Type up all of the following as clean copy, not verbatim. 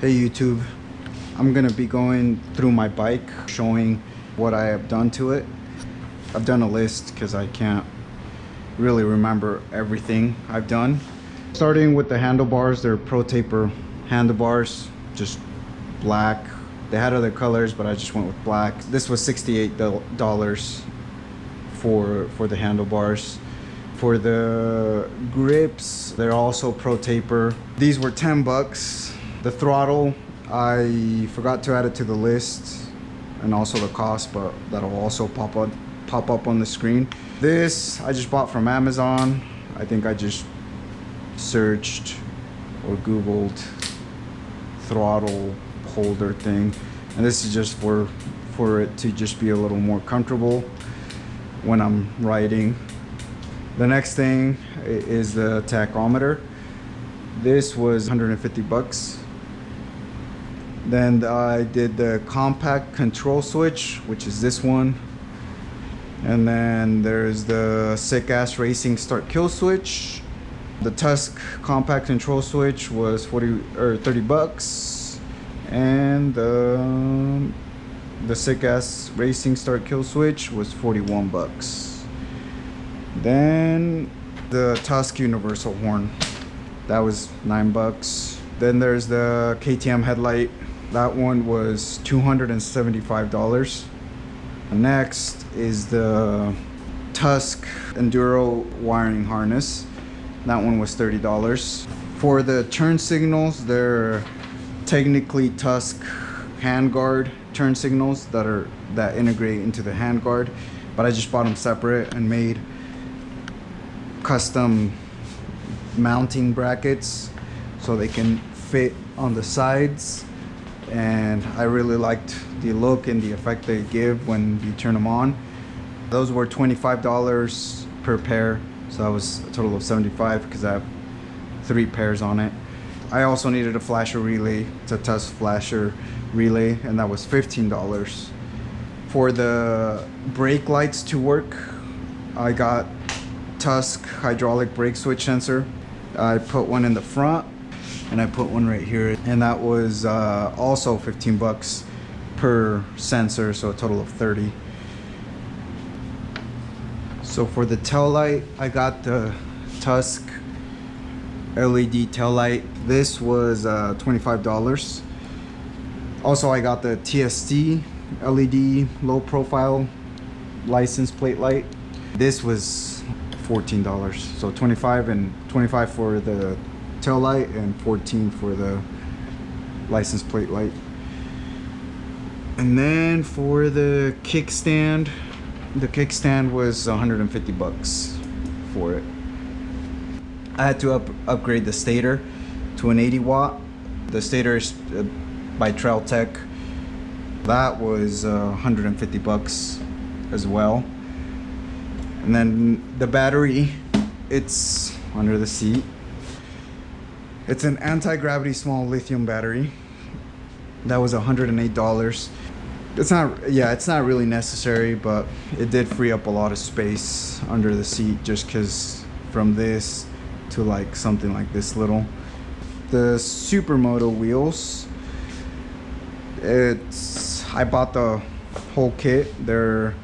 Hey YouTube, I'm gonna be going through my bike showing what I have done to it. I've done a list because I can't really remember everything I've done. Starting with the handlebars, they're Pro Taper handlebars, just black. They had other colors, but I just went with black. This was $68 for the handlebars. For the grips, they're also Pro Taper. These were 10 bucks. The throttle, I forgot to add it to the list and also the cost, but that'll also pop up on the screen. This I just bought from Amazon. I think I just searched or Googled throttle holder thing, and this is just for it to just be a little more comfortable when I'm riding. The next thing is the tachometer. This was 150 bucks. Then I did the compact control switch, which is this one. And then there's the sick ass racing start kill switch. The Tusk compact control switch was 30 bucks. And the sick ass racing start kill switch was 41 bucks. Then the Tusk universal horn, that was 9 bucks. Then there's the KTM headlight. That one was $275. Next is the Tusk Enduro wiring harness. That one was $30. For the turn signals, they're technically Tusk handguard turn signals that integrate into the handguard, but I just bought them separate and made custom mounting brackets so they can fit on the sides. And I really liked the look and the effect they give when you turn them on. Those were $25 per pair, so that was a total of $75 because I have 3 pairs on it. I also needed a flasher relay. It's a Tusk flasher relay, and that was $15. For the brake lights to work, I got Tusk hydraulic brake switch sensor. I put one in the front and I put one right here, and that was also 15 bucks per sensor, so a total of 30. So for the tail light, I got the Tusk LED tail light. This was $25. Also, I got the TST LED low profile license plate light. This was $14, so 25 for the tail light and 14 for the license plate light. And then for the kickstand was 150 bucks for it. I had to upgrade the stator to an 80 watt. The stator is by Trail Tech. That was 150 bucks as well. And then the battery, it's under the seat. It's an anti-gravity small lithium battery. That was $108. It's not really necessary, but it did free up a lot of space under the seat, just because from this to like something like this little. The SuperMoto wheels, I bought the whole kit. They're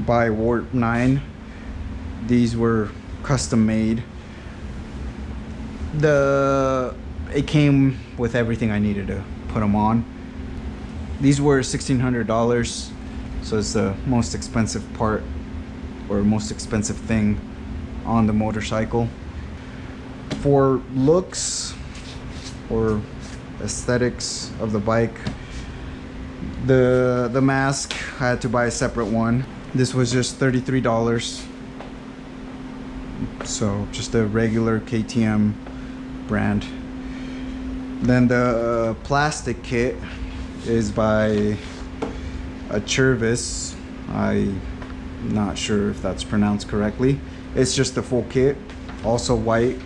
by Warp 9. These were custom made. It came with everything I needed to put them on. These were $1,600, so it's the most expensive part or most expensive thing on the motorcycle. For looks or aesthetics of the bike, the mask, I had to buy a separate one. This was just $33. So just a regular KTM brand. Then the plastic kit is by a Chervis. I'm not sure if that's pronounced correctly. It's just the full kit, also white.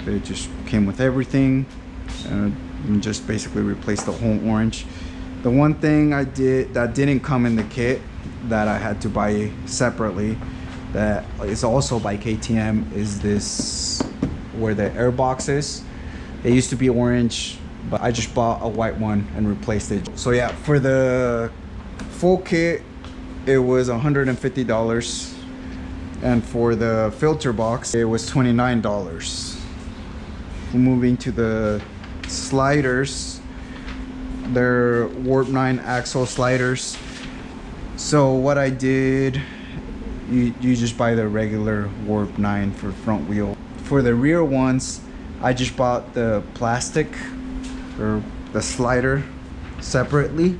It just came with everything, and just basically replaced the whole orange. The one thing I did that didn't come in the kit that I had to buy separately, that is also by KTM, is this where the air box is. It used to be orange. but I just bought a white one and replaced it. So yeah, for the full kit it was $150, and for the filter box it was $29. Moving to the sliders, they're Warp 9 axle sliders. So what I did, you just buy the regular Warp 9 for front wheel. For the rear ones, I just bought the plastic or the slider separately,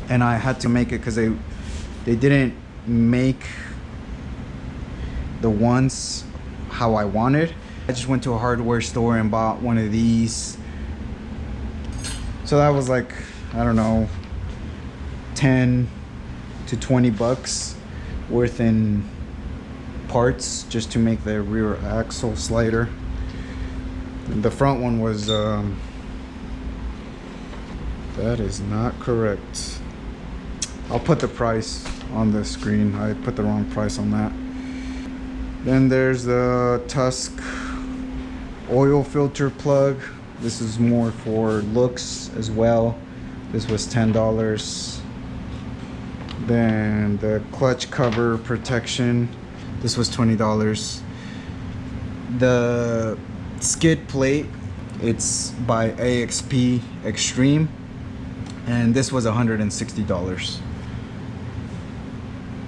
and I had to make it because they didn't make the ones how I wanted. I just went to a hardware store and bought one of these. So that was like, I don't know, 10 to 20 bucks worth in parts just to make the rear axle slider. The front one was that is not correct. I'll put the price on the screen. I put the wrong price on that. Then there's the Tusk oil filter plug. This is more for looks as well. This was $10. Then the clutch cover protection, this was $20. The skid plate, it's by AXP Extreme, and this was $160.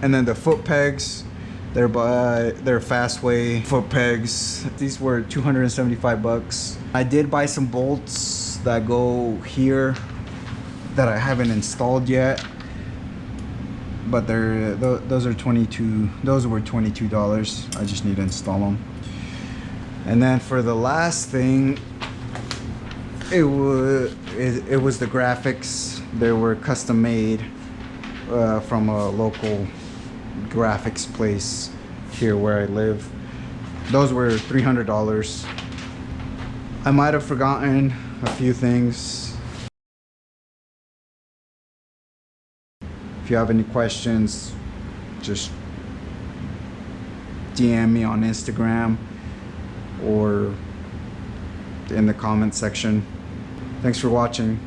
And then the foot pegs, they're Fastway foot pegs. These were 275 bucks. I did buy some bolts that go here that I haven't installed yet, but those were $22. I just need to install them. And then for the last thing, it was the graphics. They were custom made from a local graphics place here where I live. Those were $300. I might have forgotten a few things. If you have any questions, just DM me on Instagram or in the comment section. Thanks for watching.